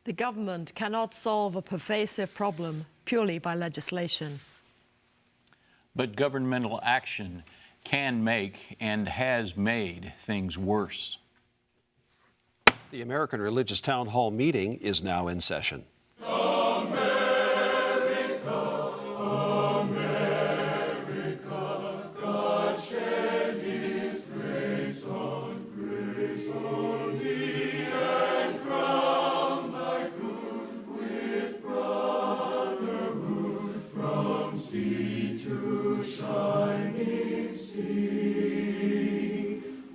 The government cannot solve a pervasive problem purely by legislation. But governmental action can make and has made things worse. The American Religious Town Hall meeting is now in session.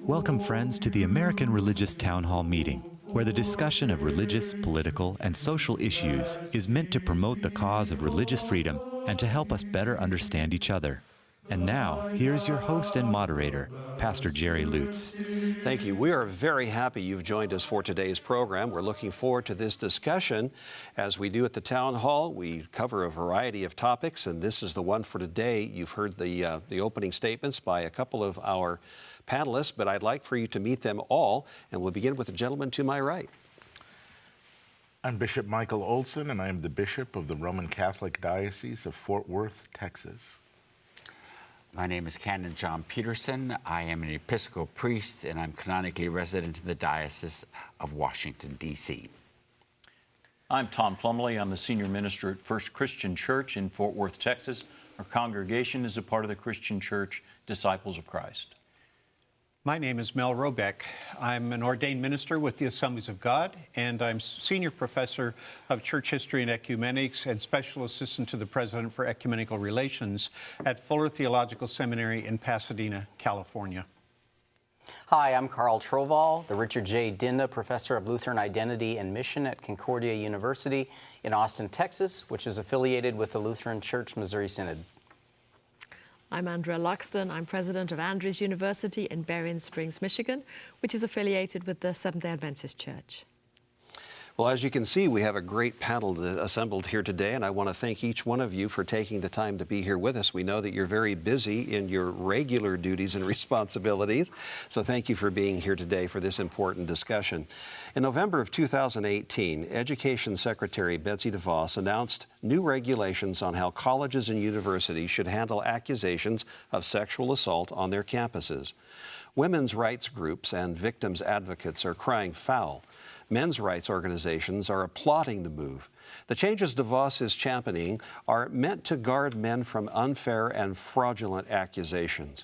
Welcome, friends, to the American Religious Town Hall meeting, where the discussion of religious, political, and social issues is meant to promote the cause of religious freedom and to help us better understand each other. And now, here's your host and moderator, Pastor Jerry Lutz. Thank you. We are very happy you've joined us for today's program. We're looking forward to this discussion. As we do at the Town Hall, we cover a variety of topics, and this is the one for today. You've heard the opening statements by a couple of our panelists, but I'd like for you to meet them all, and we'll begin with the gentleman to my right. I'm Bishop Michael Olson, and I am the Bishop of the Roman Catholic Diocese of Fort Worth, Texas. My name is Canon John Peterson. I am an Episcopal priest, and I'm canonically resident in the Diocese of Washington, D.C. I'm Tom Plumley. I'm the senior minister at First Christian Church in Fort Worth, Texas. Our congregation is a part of the Christian Church Disciples of Christ. My name is Mel Robeck. I'm an ordained minister with the Assemblies of God, and I'm senior professor of church history and ecumenics and special assistant to the president for ecumenical relations at Fuller Theological Seminary in Pasadena, California. Hi, I'm Carl Trovall, the Richard J. Dinda Professor of Lutheran Identity and Mission at Concordia University in Austin, Texas, which is affiliated with the Lutheran Church Missouri Synod. I'm Andrea Luxton. I'm president of Andrews University in Berrien Springs, Michigan, which is affiliated with the Seventh-day Adventist Church. Well, as you can see, we have a great panel assembled here today, and I want to thank each one of you for taking the time to be here with us. We know that you're very busy in your regular duties and responsibilities, so thank you for being here today for this important discussion. In November of 2018, Education Secretary Betsy DeVos announced new regulations on how colleges and universities should handle accusations of sexual assault on their campuses. Women's rights groups and victims' advocates are crying foul. Men's rights organizations are applauding the move. The changes DeVos is championing are meant to guard men from unfair and fraudulent accusations.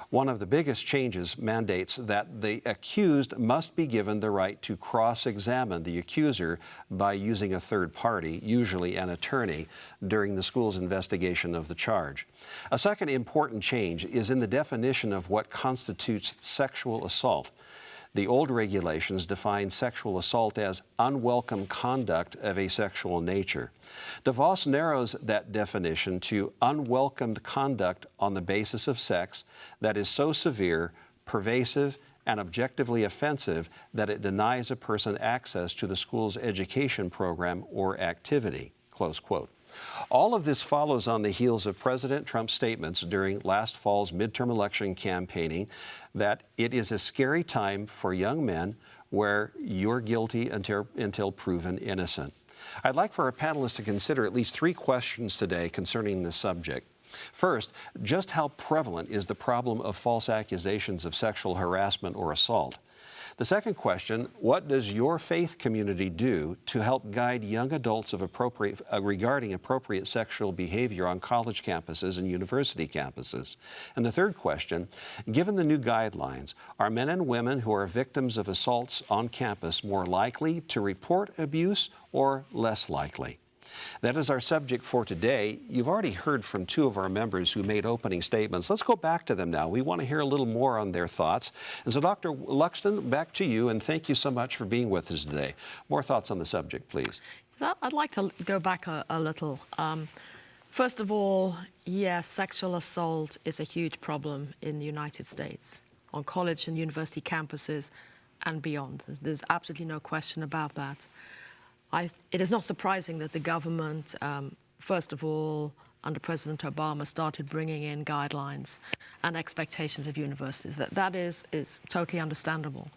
One of the biggest changes mandates that the accused must be given the right to cross-examine the accuser by using a third party, usually an attorney, during the school's investigation of the charge. A second important change is in the definition of what constitutes sexual assault. The old regulations define sexual assault as unwelcome conduct of a sexual nature. DeVos narrows that definition to unwelcomed conduct on the basis of sex that is so severe, pervasive, and objectively offensive that it denies a person access to the school's education program or activity, close quote. All of this follows on the heels of President Trump's statements during last fall's midterm election campaigning that it is a scary time for young men where you're guilty until proven innocent. I'd like for our panelists to consider at least three questions today concerning this subject. First, just how prevalent is the problem of false accusations of sexual harassment or assault? The second question, what does your faith community do to help guide young adults regarding appropriate sexual behavior on college campuses and university campuses? And the third question, given the new guidelines, are men and women who are victims of assaults on campus more likely to report abuse or less likely? That is our subject for today. You've already heard from two of our members who made opening statements. Let's go back to them now. We want to hear a little more on their thoughts. And so, Dr. Luxton, back to you, and thank you so much for being with us today. More thoughts on the subject, please. I'd like to go back a little. First of all, yes, sexual assault is a huge problem in the United States, on college and university campuses and beyond. There's absolutely no question about that. It is not surprising that the government, first of all, under President Obama, started bringing in guidelines and expectations of universities. That is totally understandable.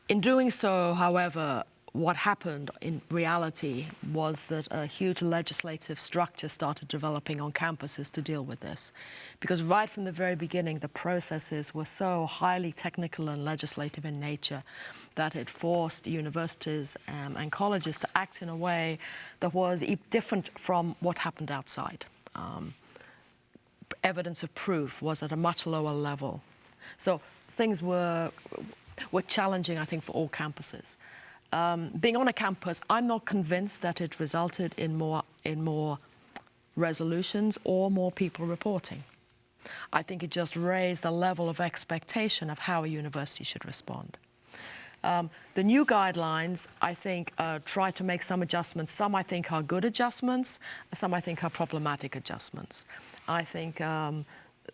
In doing so, however, what happened in reality was that a huge legislative structure started developing on campuses to deal with this. Because right from the very beginning, the processes were so highly technical and legislative in nature that it forced universities and colleges to act in a way that was different from what happened outside. Evidence of proof was at a much lower level. So things were challenging, I think, for all campuses. Being on a campus, I'm not convinced that it resulted in more resolutions or more people reporting. I think it just raised the level of expectation of how a university should respond. The new guidelines, I think, try to make some adjustments. Some I think are good adjustments, some I think are problematic adjustments. I think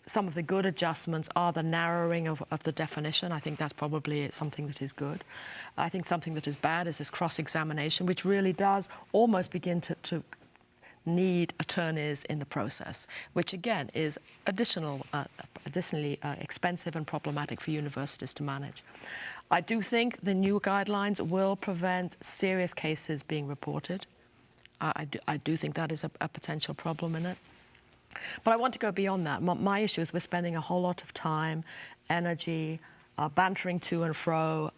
some of the good adjustments are the narrowing of the definition. I think that's probably something that is good. I think something that is bad is this cross-examination, which really does almost begin to need attorneys in the process, which again is additionally expensive and problematic for universities to manage. I do think the new guidelines will prevent serious cases being reported. I do think that is a potential problem in it. But I want to go beyond that. My issue is we're spending a whole lot of time, energy, bantering to and fro,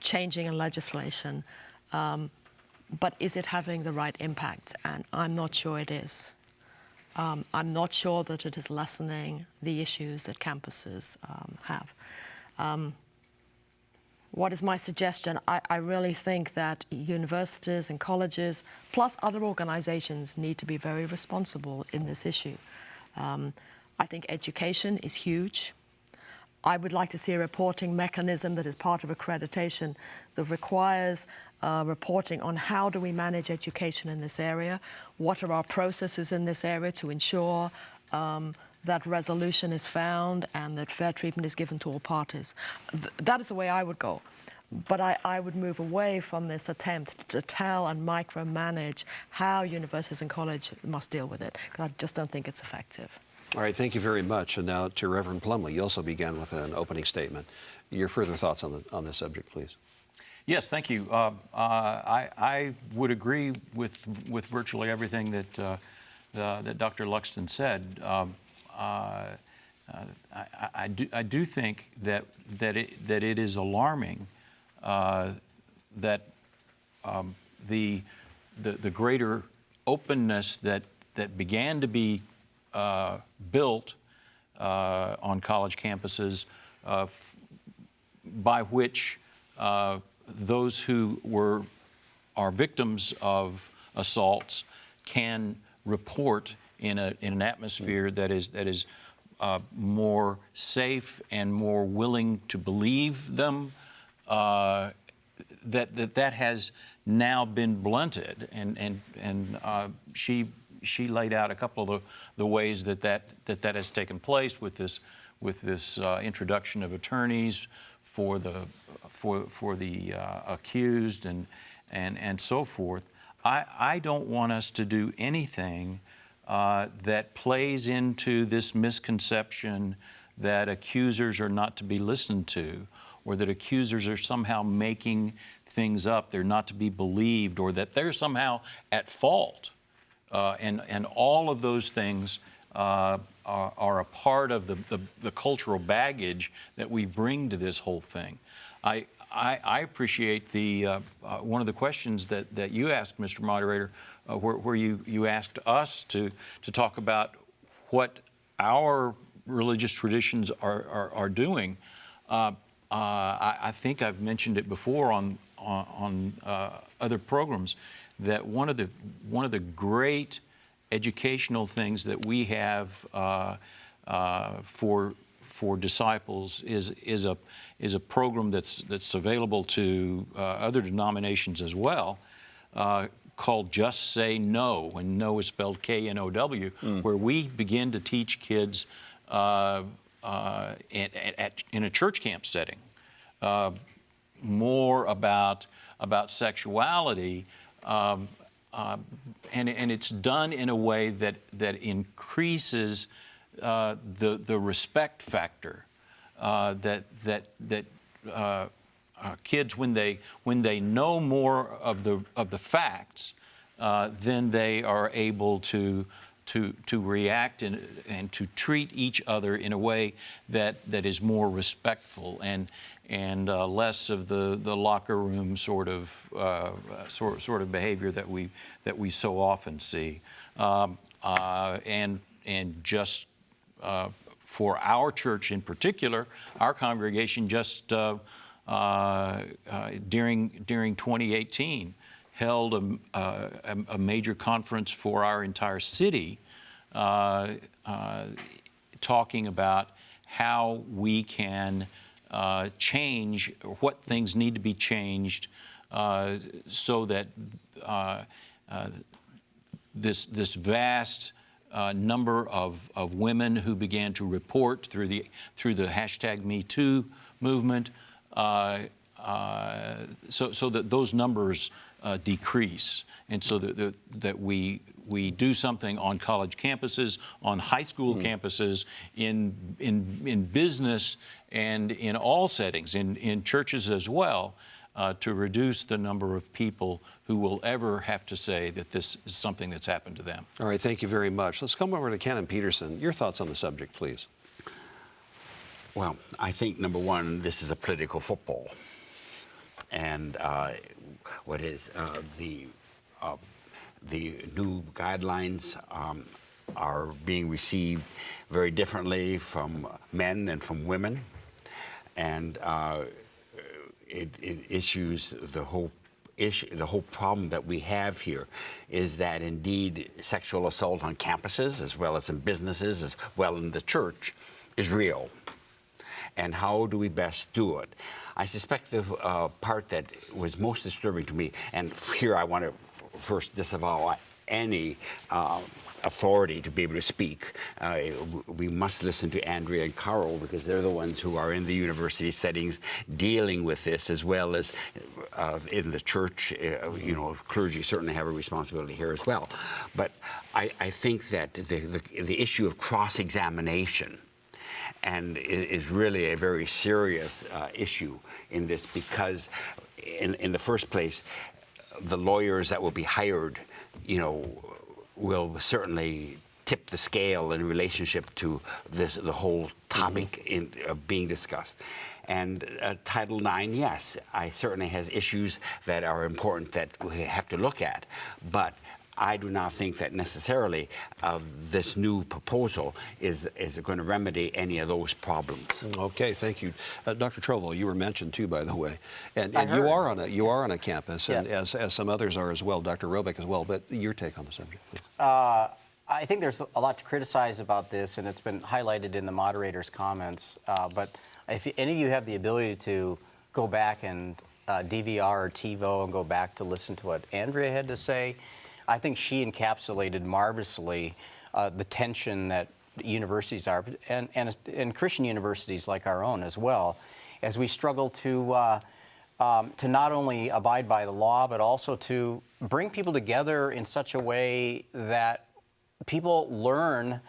changing in legislation. But is it having the right impact? And I'm not sure it is. I'm not sure that it is lessening the issues that campuses have. What is my suggestion? I really think that universities and colleges, plus other organizations, need to be very responsible in this issue. I think education is huge. I would like to see a reporting mechanism that is part of accreditation that requires reporting on how do we manage education in this area, what are our processes in this area to ensure that resolution is found and that fair treatment is given to all parties. That is the way I would go. But I would move away from this attempt to tell and micromanage how universities and colleges must deal with it, because I just don't think it's effective. All right, thank you very much. And now to Reverend Plumley. You also began with an opening statement. Your further thoughts on this subject, please. Yes, thank you. I would agree with virtually everything that Dr. Luxton said. I do think that it is alarming that the greater openness that began to be built on college campuses, by which those who are victims of assaults can report in an atmosphere that is more safe and more willing to believe them, that has now been blunted, and she laid out a couple of the ways that has taken place with this introduction of attorneys for the accused and so forth. I don't want us to do anything that plays into this misconception that accusers are not to be listened to, or that accusers are somehow making things up, they're not to be believed, or that they're somehow at fault. And all of those things are a part of the cultural baggage that we bring to this whole thing. I appreciate one of the questions that you asked, Mr. Moderator, where you asked us to talk about what our religious traditions are doing. I think I've mentioned it before on other programs, that one of the great educational things that we have for disciples is a program that's available to other denominations as well, called Just Say No, and no is spelled K-N-O-W, where we begin to teach kids in a church camp setting more about sexuality, and it's done in a way that increases the respect factor that kids, when they know more of the facts, then they are able to react and to treat each other in a way that is more respectful and less of the locker room sort of behavior that we so often see, and just for our church in particular, our congregation just during 2018 held a major conference for our entire city, talking about how we can change, what things need to be changed, so that this vast number of women who began to report through the hashtag #MeToo movement, so that those numbers decrease, and so that we do something on college campuses, on high school campuses, in business, and in all settings, in churches as well, to reduce the number of people who will ever have to say that this is something that's happened to them. All right, thank you very much. Let's come over to Canon Peterson. Your thoughts on the subject, please. Well, I think, number one, this is a political football. And the new guidelines are being received very differently from men and from women. And it issues the whole issue, the whole problem that we have here is that indeed sexual assault on campuses, as well as in businesses, as well in the church, is real. And how do we best do it? I suspect the part that was most disturbing to me, and here I want to first disavow any authority to be able to speak. We must listen to Andrea and Carol, because they're the ones who are in the university settings dealing with this, as well as in the church. Clergy certainly have a responsibility here as well. But I think that the issue of cross-examination and is really a very serious issue in this, because in the first place, the lawyers that will be hired, will certainly tip the scale in relationship to the whole topic being discussed. And Title IX, yes, certainly has issues that are important that we have to look at, but I do not think that necessarily this new proposal is going to remedy any of those problems. Okay, thank you, Dr. Trovol. You were mentioned too, by the way, and you are on a campus, and as some others are as well, Dr. Robeck as well. But your take on the subject, please. I think there's a lot to criticize about this, and it's been highlighted in the moderator's comments. But if any of you have the ability to go back and DVR or TiVo and go back to listen to what Andrea had to say, I think she encapsulated marvelously the tension that universities are, and Christian universities like our own as well, as we struggle to not only abide by the law, but also to bring people together in such a way that people learn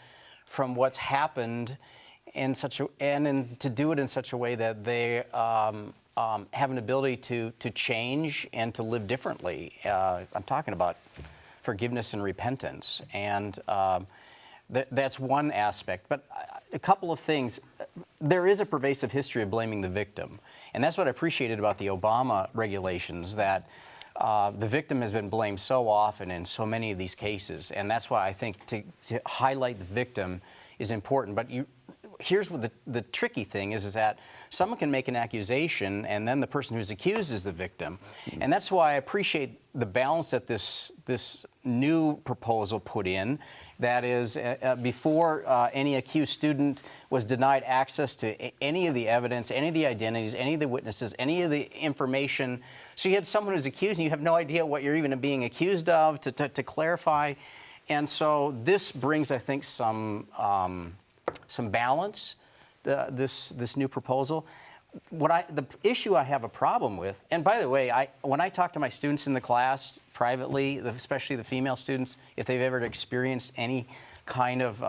from what's happened to do it in such a way that they have an ability to change and to live differently. I'm talking about forgiveness and repentance, and that's one aspect. But a couple of things. There is a pervasive history of blaming the victim, and that's what I appreciated about the Obama regulations, that the victim has been blamed so often in so many of these cases, and that's why I think to highlight the victim is important. But here's what the tricky thing is that someone can make an accusation, and then the person who's accused is the victim. And that's why I appreciate the balance that this new proposal put in. That is, before any accused student was denied access to any of the evidence, any of the identities, any of the witnesses, any of the information. So you had someone who's accused, and you have no idea what you're even being accused of, to clarify. And so this brings, I think, some balance, this new proposal. The issue I have a problem with, and by the way, when I talk to my students in the class privately, especially the female students, if they've ever experienced any kind of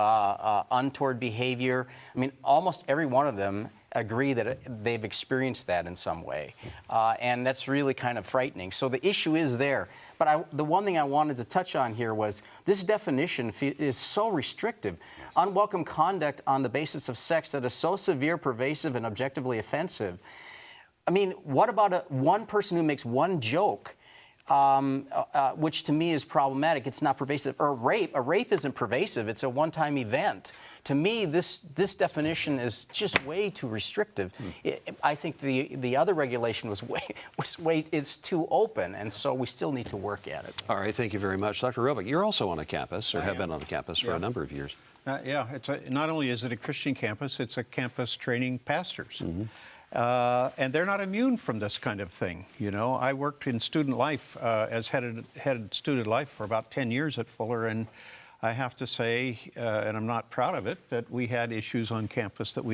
untoward behavior, I mean, almost every one of them agree that they've experienced that in some way. And that's really kind of frightening. So the issue is there. But the one thing I wanted to touch on here was this definition is so restrictive. Yes. Unwelcome conduct on the basis of sex that is so severe, pervasive, and objectively offensive. I mean, what about one person who makes one joke, which to me is problematic? It's not pervasive. Or rape. A rape isn't pervasive. It's a one-time event. To me, this definition is just way too restrictive. I think the other regulation was it's too open, and so we still need to work at it. All right, thank you very much. Dr. Robick, you're also on a campus, or have been on a campus for a number of years. Yeah, not only is it a Christian campus, it's a campus training pastors. And they're not immune from this kind of thing. You know, I worked in student life as head student life for about 10 years at Fuller, and I have to say, and I'm not proud of it, that we had issues on campus that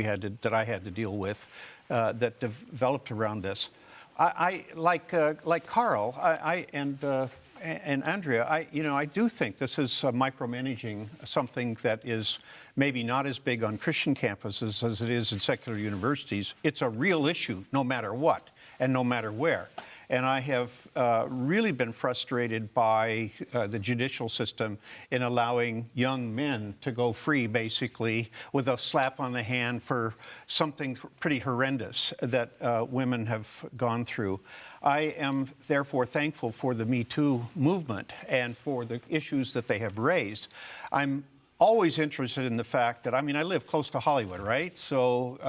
I had to deal with that developed around this. I like Carl, and Andrea, I do think this is micromanaging something that is maybe not as big on Christian campuses as it is in secular universities. It's a real issue, no matter what and no matter where. And I have really been frustrated by the judicial system in allowing young men to go free, basically, with a slap on the hand for something pretty horrendous that women have gone through. I am therefore thankful for the Me Too movement and for the issues that they have raised. I'm always interested in the fact that, I mean, I live close to Hollywood, right? So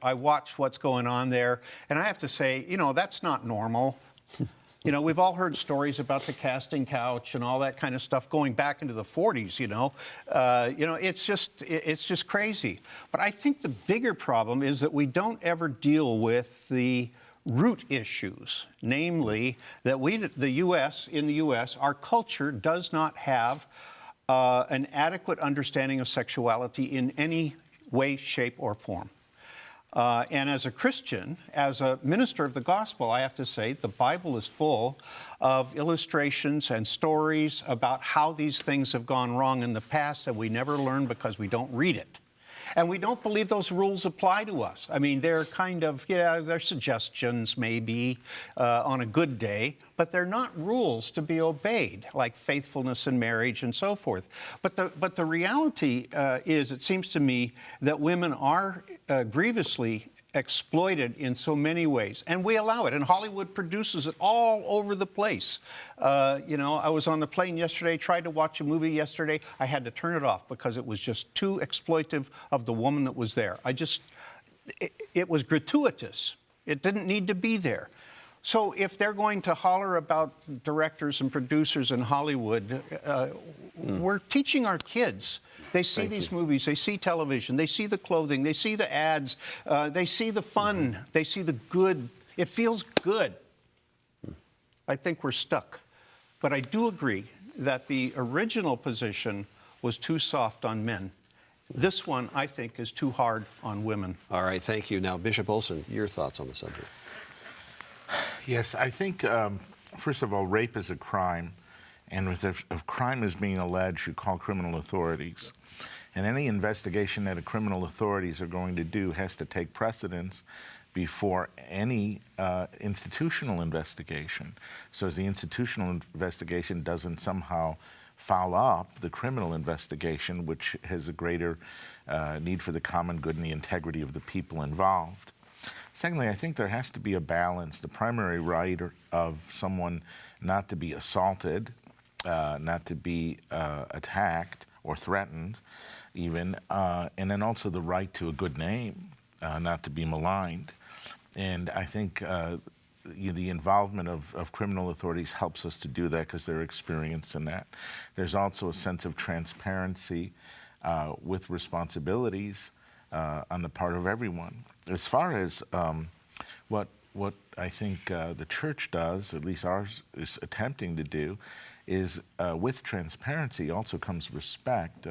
I watch what's going on there, and I have to say, that's not normal. We've all heard stories about the casting couch and all that kind of stuff going back into the 40s, it's just crazy. But I think the bigger problem is that we don't ever deal with the root issues, namely that in the U.S., our culture does not have an adequate understanding of sexuality in any way, shape, or form. And as a Christian, as a minister of the gospel, I have to say the Bible is full of illustrations and stories about how these things have gone wrong in the past, and we never learn because we don't read it. And we don't believe those rules apply to us. I mean, they're kind of, they're suggestions maybe on a good day, but they're not rules to be obeyed, like faithfulness in marriage and so forth. But the reality is, it seems to me, that women are grievously exploited in so many ways, and we allow it, and Hollywood produces it all over the place. I was on the plane yesterday, tried to watch a movie yesterday. I had to turn it off because it was just too exploitive of the woman that was there. It was gratuitous. It didn't need to be there. So if they're going to holler about directors and producers in Hollywood, we're teaching our kids. They see these movies, they see television, they see the clothing, they see the ads, they see the fun, they see the good. It feels good. I think we're stuck. But I do agree that the original position was too soft on men. This one, I think, is too hard on women. All right, thank you. Now, Bishop Olson, your thoughts on the subject. Yes, I think, first of all, rape is a crime. And if a crime is being alleged, you call criminal authorities. And any investigation that the criminal authorities are going to do has to take precedence before any institutional investigation. So as the institutional investigation doesn't somehow foul up the criminal investigation, which has a greater need for the common good and the integrity of the people involved. Secondly, I think there has to be a balance. The primary right of someone not to be assaulted, not to be attacked or threatened even, and then also the right to a good name, not to be maligned. And I think the involvement of criminal authorities helps us to do that because they're experienced in that. There's also a sense of transparency with responsibilities on the part of everyone. As far as what I think the church does, at least ours is attempting to do, is with transparency also comes respect.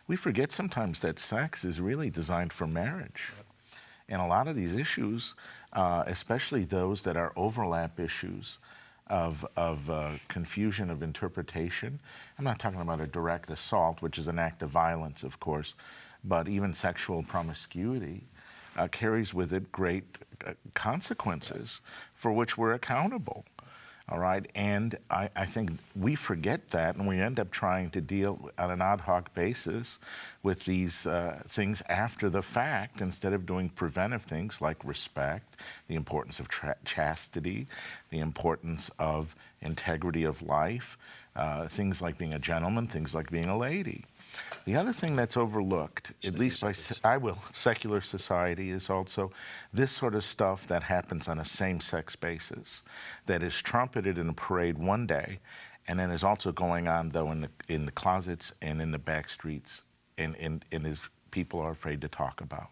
We forget sometimes that sex is really designed for marriage. And a lot of these issues, especially those that are overlap issues of confusion of interpretation, I'm not talking about a direct assault, which is an act of violence, of course, but even sexual promiscuity, carries with it great consequences for which we're accountable. All right, and I think we forget that, and we end up trying to deal on an ad hoc basis with these things after the fact instead of doing preventive things like respect, the importance of chastity, the importance of integrity of life, things like being a gentleman, things like being a lady. The other thing that's overlooked, at least by secular society, is also this sort of stuff that happens on a same-sex basis, that is trumpeted in a parade one day, and then is also going on, though, in the closets and in the back streets, and is people are afraid to talk about.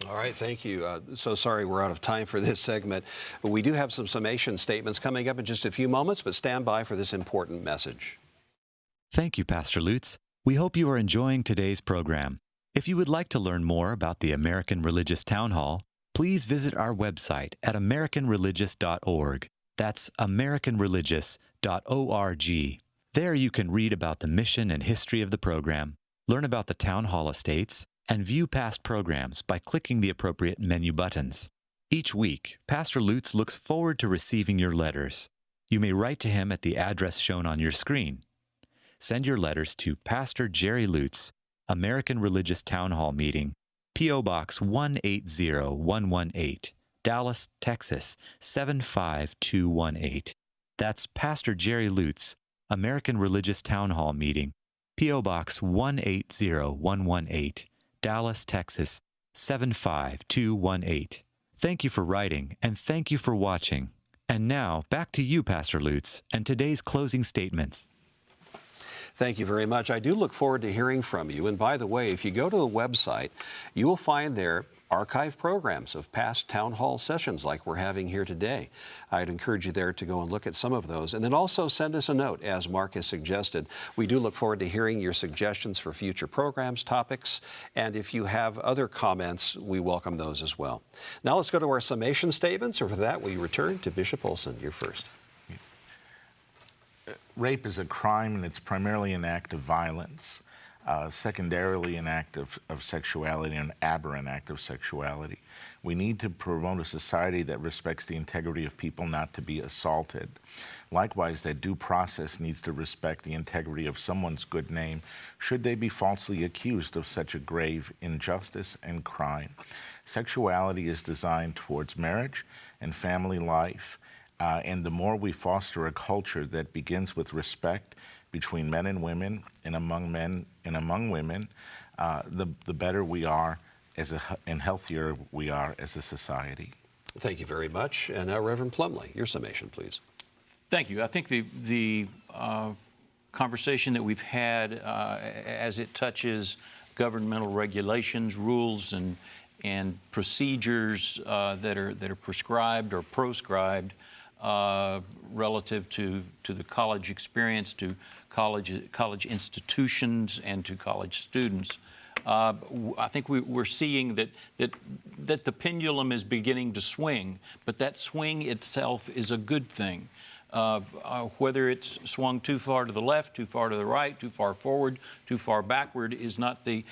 All right, thank you. So sorry we're out of time for this segment. We do have some summation statements coming up in just a few moments, but stand by for this important message. Thank you, Pastor Lutz. We hope you are enjoying today's program. If you would like to learn more about the American Religious Town Hall, please visit our website at americanreligious.org. That's americanreligious.org. There you can read about the mission and history of the program, learn about the Town Hall estates, and view past programs by clicking the appropriate menu buttons. Each week, Pastor Lutz looks forward to receiving your letters. You may write to him at the address shown on your screen. Send your letters to Pastor Jerry Lutz, American Religious Town Hall Meeting, P.O. Box 180118, Dallas, Texas 75218. That's Pastor Jerry Lutz, American Religious Town Hall Meeting, P.O. Box 180118, Dallas, Texas 75218. Thank you for writing, and thank you for watching. And now, back to you, Pastor Lutz, and today's closing statements. Thank you very much. I do look forward to hearing from you. And by the way, if you go to the website, you will find there archive programs of past town hall sessions like we're having here today. I'd encourage you there to go and look at some of those. And then also send us a note, as Mark has suggested. We do look forward to hearing your suggestions for future programs, topics, and if you have other comments, we welcome those as well. Now let's go to our summation statements, and for that we return to Bishop Olson. You're first. Rape is a crime, and it's primarily an act of violence, secondarily an act of sexuality, an aberrant act of sexuality. We need to promote a society that respects the integrity of people not to be assaulted. Likewise, that due process needs to respect the integrity of someone's good name should they be falsely accused of such a grave injustice and crime. Sexuality is designed towards marriage and family life. And the more we foster a culture that begins with respect between men and women, and among men and among women, the better we are and healthier we are as a society. Thank you very much. And now, Reverend Plumley, your summation, please. Thank you. I think the conversation that we've had as it touches governmental regulations, rules, and procedures that are prescribed or proscribed relative to the college experience, to college institutions, and to college students. I think we're seeing that the pendulum is beginning to swing, but that swing itself is a good thing. Whether it's swung too far to the left, too far to the right, too far forward, too far backward is not the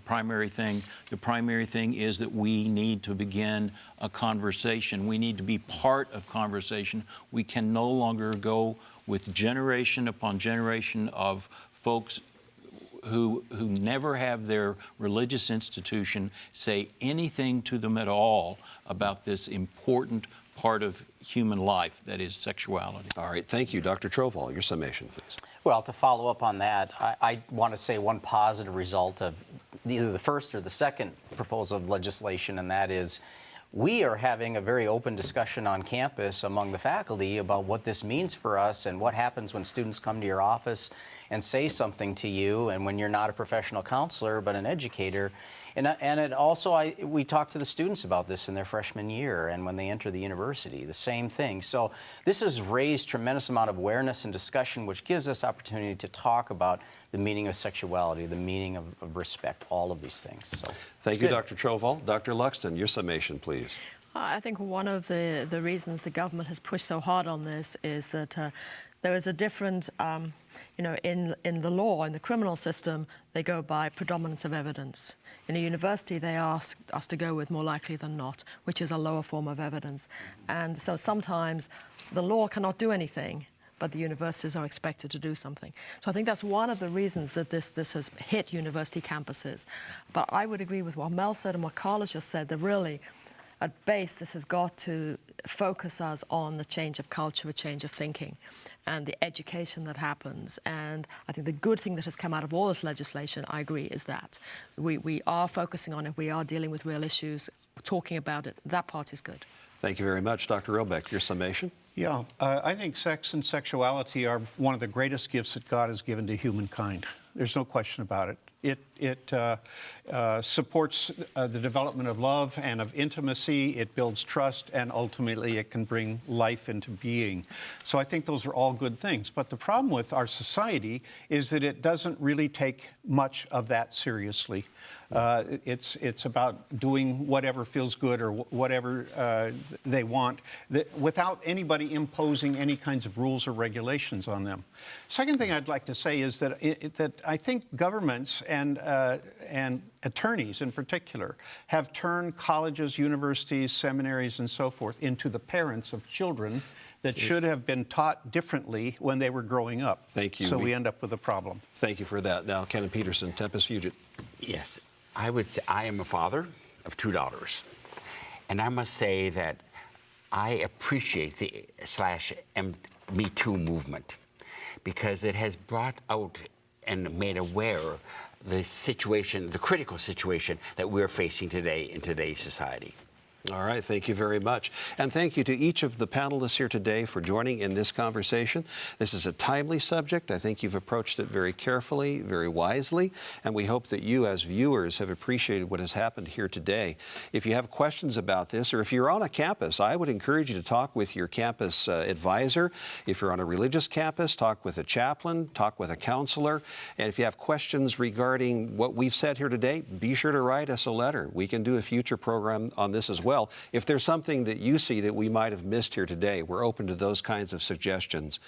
primary thing. The primary thing is that we need to begin a conversation. We need to be part of conversation. We can no longer go with generation upon generation of folks who never have their religious institution say anything to them at all about this important part of human life, that is sexuality. All right, thank you. Dr. Trovall, your summation, please. Well, to follow up on that, I want to say one positive result of either the first or the second proposal of legislation, and that is we are having a very open discussion on campus among the faculty about what this means for us and what happens when students come to your office and say something to you, and when you're not a professional counselor but an educator. And it also, we talk to the students about this in their freshman year and when they enter the university, the same thing. So this has raised tremendous amount of awareness and discussion, which gives us opportunity to talk about the meaning of sexuality, the meaning of respect, all of these things. So thank you, Dr. Trovall. Dr. Luxton, your summation, please. I think one of the reasons the government has pushed so hard on this is that there is a different, in the law, in the criminal system, they go by predominance of evidence. In a university, they ask us to go with more likely than not, which is a lower form of evidence. And so sometimes the law cannot do anything, but the universities are expected to do something. So I think that's one of the reasons that this has hit university campuses. But I would agree with what Mel said and what Carl has just said, that really, at base, this has got to focus us on the change of culture, a change of thinking, and the education that happens. And I think the good thing that has come out of all this legislation, I agree, is that we are focusing on it, we are dealing with real issues, talking about it. That part is good. Thank you very much. Dr. Robeck, your summation? Yeah, I think sex and sexuality are one of the greatest gifts that God has given to humankind. There's no question about it. It supports the development of love and of intimacy. It builds trust, and ultimately it can bring life into being. So I think those are all good things. But the problem with our society is that it doesn't really take much of that seriously. It's about doing whatever feels good or whatever they want, without anybody imposing any kinds of rules or regulations on them. Second thing I'd like to say is that that I think governments and attorneys in particular have turned colleges, universities, seminaries, and so forth into the parents of children that should have been taught differently when they were growing up. Thank you. So we end up with a problem. Thank you for that. Now, Kenneth Peterson, Tempest Fugit. Yes, I would say I am a father of 2 daughters, and I must say that I appreciate the /Me Too movement, because it has brought out and made aware the situation, the critical situation that we're facing today in today's society. All right, thank you very much. And thank you to each of the panelists here today for joining in this conversation. This is a timely subject. I think you've approached it very carefully, very wisely, and we hope that you as viewers have appreciated what has happened here today. If you have questions about this, or if you're on a campus, I would encourage you to talk with your campus advisor. If you're on a religious campus, talk with a chaplain, talk with a counselor. And if you have questions regarding what we've said here today, be sure to write us a letter. We can do a future program on this as well. If there's something that you see that we might have missed here today, we're open to those kinds of suggestions.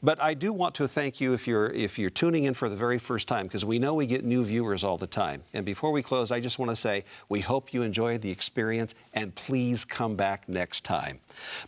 But I do want to thank you if you're tuning in for the very first time, because we know we get new viewers all the time. And before we close, I just want to say we hope you enjoyed the experience, and please come back next time.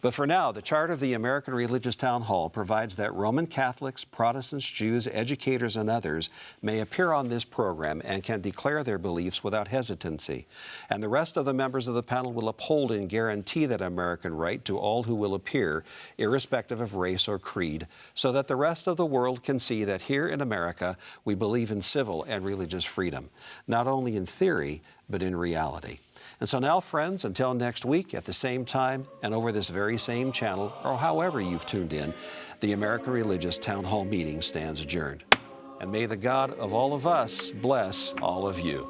But for now, the Charter of the American Religious Town Hall provides that Roman Catholics, Protestants, Jews, educators, and others may appear on this program and can declare their beliefs without hesitancy. And the rest of the members of the panel will uphold and guarantee that American right to all who will appear, irrespective of race or creed, so that the rest of the world can see that here in America we believe in civil and religious freedom, not only in theory, but in reality. And so now, friends, until next week at the same time and over this very same channel, or however you've tuned in, the American Religious Town Hall meeting stands adjourned. And may the God of all of us bless all of you.